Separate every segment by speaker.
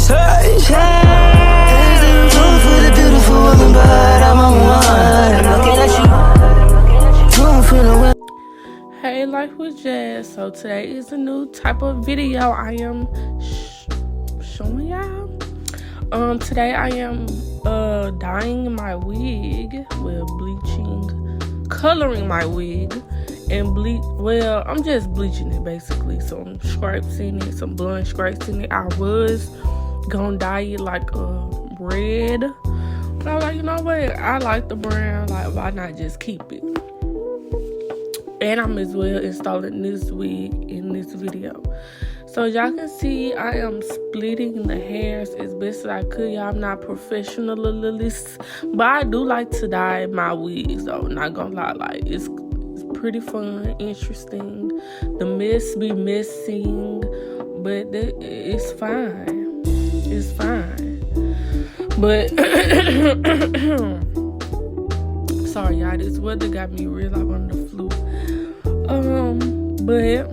Speaker 1: There's room for the beautiful woman, but I'm on one. Looking at you. Room for the women.
Speaker 2: Hey, Life with Jazz. So today is a new type of video I am showing y'all. Today I am dyeing my wig, coloring my wig, and I'm just bleaching it basically. Some stripes in it, some blonde stripes in it. I was gonna dye it like red, but I was like, you know what? I like the brown. Like, why not just keep it? And I'm as well installing this wig in this video. So y'all can see I am splitting the hairs as best as I could. Y'all, I'm not professional, but I do like to dye my wigs though. Not gonna lie, like it's pretty fun, interesting. The mess be messing, but it's fine. It's fine. But sorry y'all, this weather got me real up on the flu. But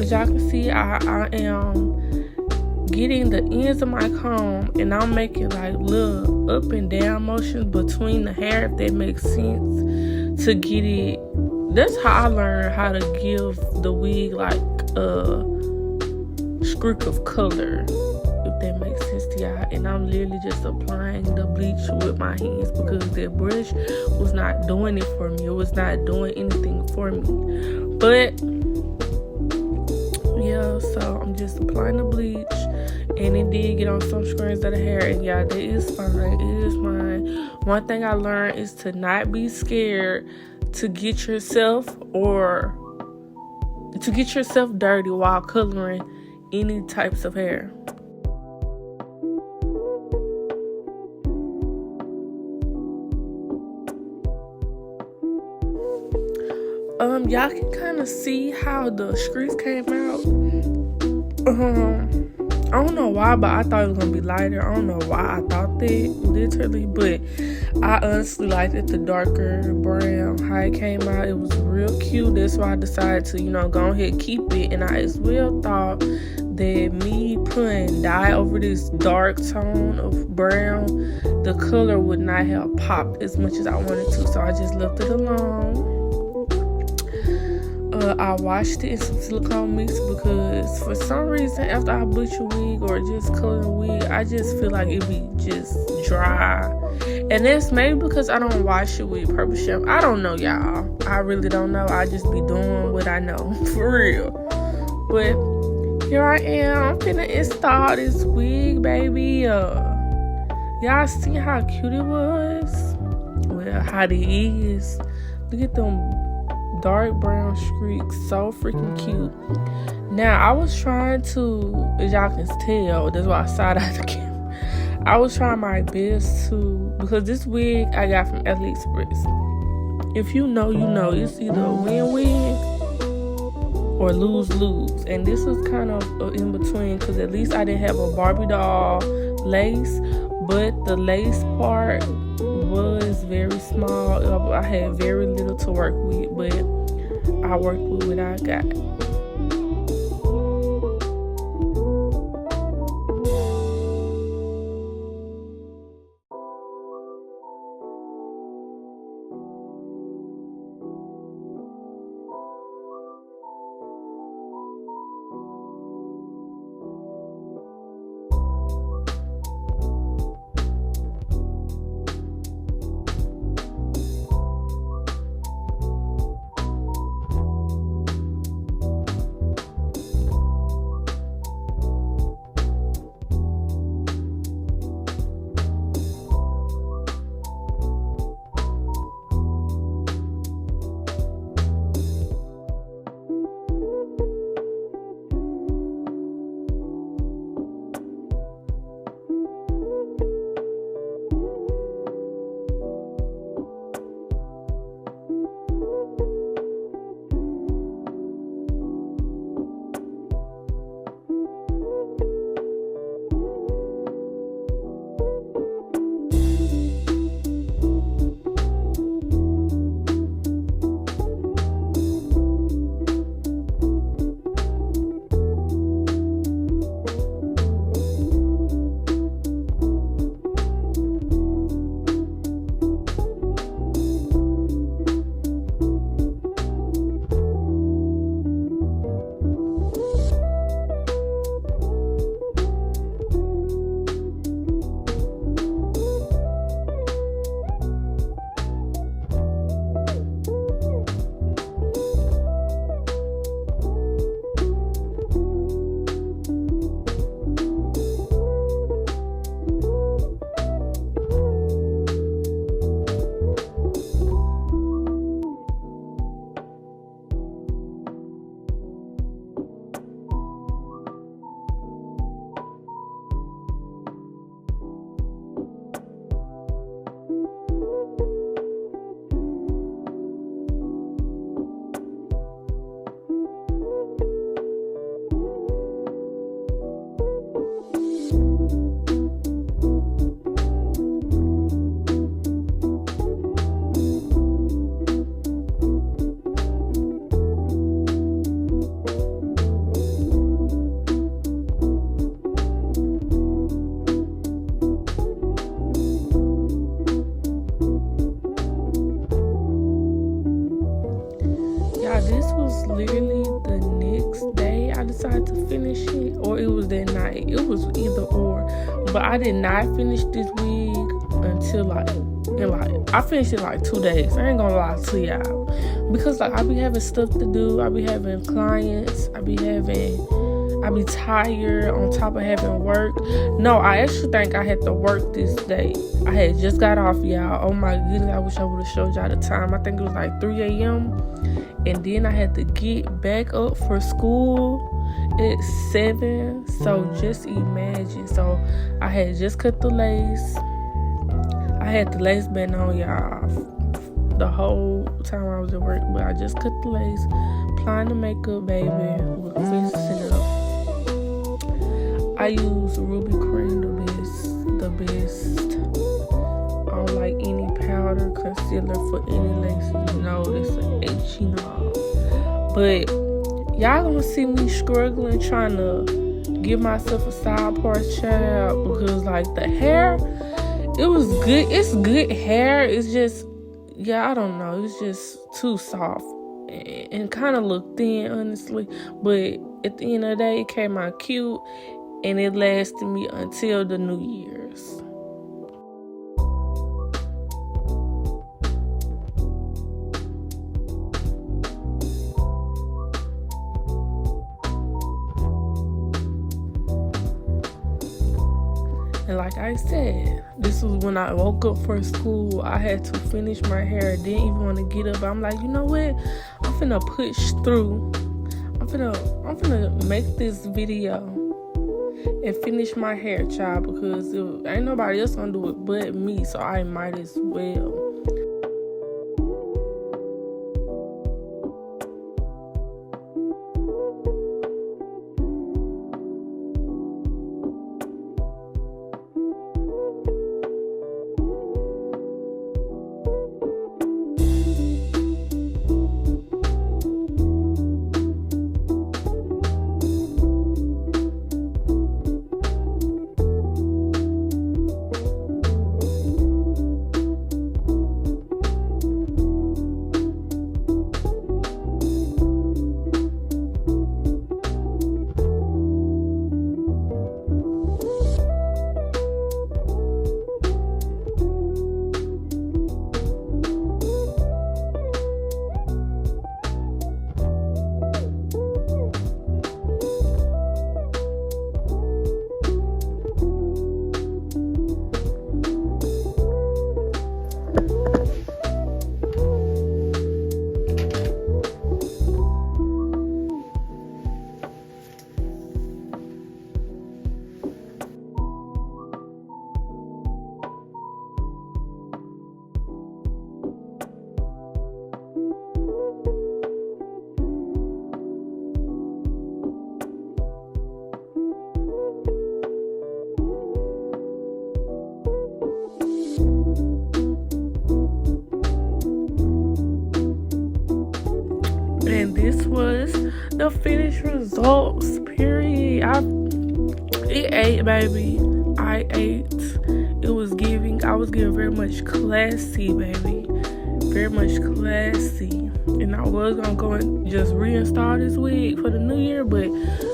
Speaker 2: as y'all can see, I am getting the ends of my comb, and I'm making like little up and down motions between the hair, if that makes sense, to get it. That's how I learned how to give the wig like a streak of color, if that makes sense to y'all. And I'm literally just applying the bleach with my hands because that brush was not doing it for me. It was not doing anything for me. But yeah, so I'm just applying the bleach, and it did get on some strands of the hair, and yeah, that is fine. It is fine. One thing I learned is to not be scared to get yourself dirty while coloring any types of hair. Y'all can kind of see how the streaks came out. I don't know why, but I thought it was gonna be lighter. I don't know why I thought that, literally, but I honestly liked it the darker brown. How it came out, it was real cute. That's why I decided to, go ahead and keep it. And I as well thought that me putting dye over this dark tone of brown, the color would not have popped as much as I wanted to. So I just left it alone. I washed it in some silicone mix because for some reason after I bleach a wig or just color a wig, I just feel like it be just dry. And that's maybe because I don't wash it with purple shampoo. I don't know, y'all. I really don't know. I just be doing what I know, for real. But here I am. I'm finna install this wig, baby. Y'all see how cute it was? Well, how it is. Look at them dark brown streaks, so freaking cute. Now I was trying to, as y'all can tell, that's why I side out the camera. I was trying my best to, because this wig I got from AliExpress. If you know, you know. It's either win-win or lose-lose, and this was kind of in between, because at least I didn't have a Barbie doll lace, but the lace part was very small. I had very little to work with, but I worked with what I got. was either or. But I did not finish this wig until I finished it like 2 days. I ain't gonna lie to y'all, because like I be having stuff to do. I be having clients. I be tired on top of having work. No, I actually think I had to work this day. I had just got off, y'all. Oh my goodness, I wish I would have showed y'all the time. I think it was like 3 a.m. And then I had to get back up for school at 7. So just imagine. So I had just cut the lace. I had the lace band on, y'all, the whole time I was at work. But I just cut the lace, applying the makeup, baby. We're fixing it up. I use Ruby Cream the best. I don't like any powder, concealer for any laces. You know, it's an H&R. But y'all gonna see me struggling trying to give myself a side part, child, because like the hair, it was good. It's good hair. It's just, yeah, I don't know. It's just too soft and kind of look thin, honestly. But at the end of the day, it came out cute, and it lasted me until the New Year's. And like I said, this was when I woke up for school. I had to finish my hair. Didn't even want to get up. I'm like, you know what? I'm finna push through. I'm finna make this video and finish my hair, child, because ain't nobody else gonna do it but me. So I might as well. And this was the finished results, period. It ate, baby. I ate. It was giving. I was getting very much classy, baby. Very much classy. And I was gonna go and just reinstall this wig for the new year, but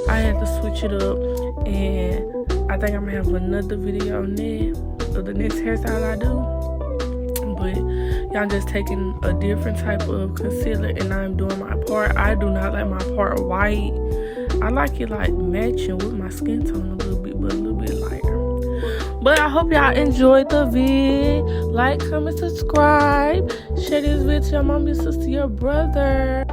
Speaker 2: I had to switch it up. And I think I'm gonna have another video on that of the next hairstyle I do. But y'all just taking a different type of concealer, and I'm doing my part. I do not like my part white. I like it like matching with my skin tone a little bit, but a little bit lighter. But I hope y'all enjoyed the vid. Like, comment, subscribe. Share this video to your mom, your sister, your brother.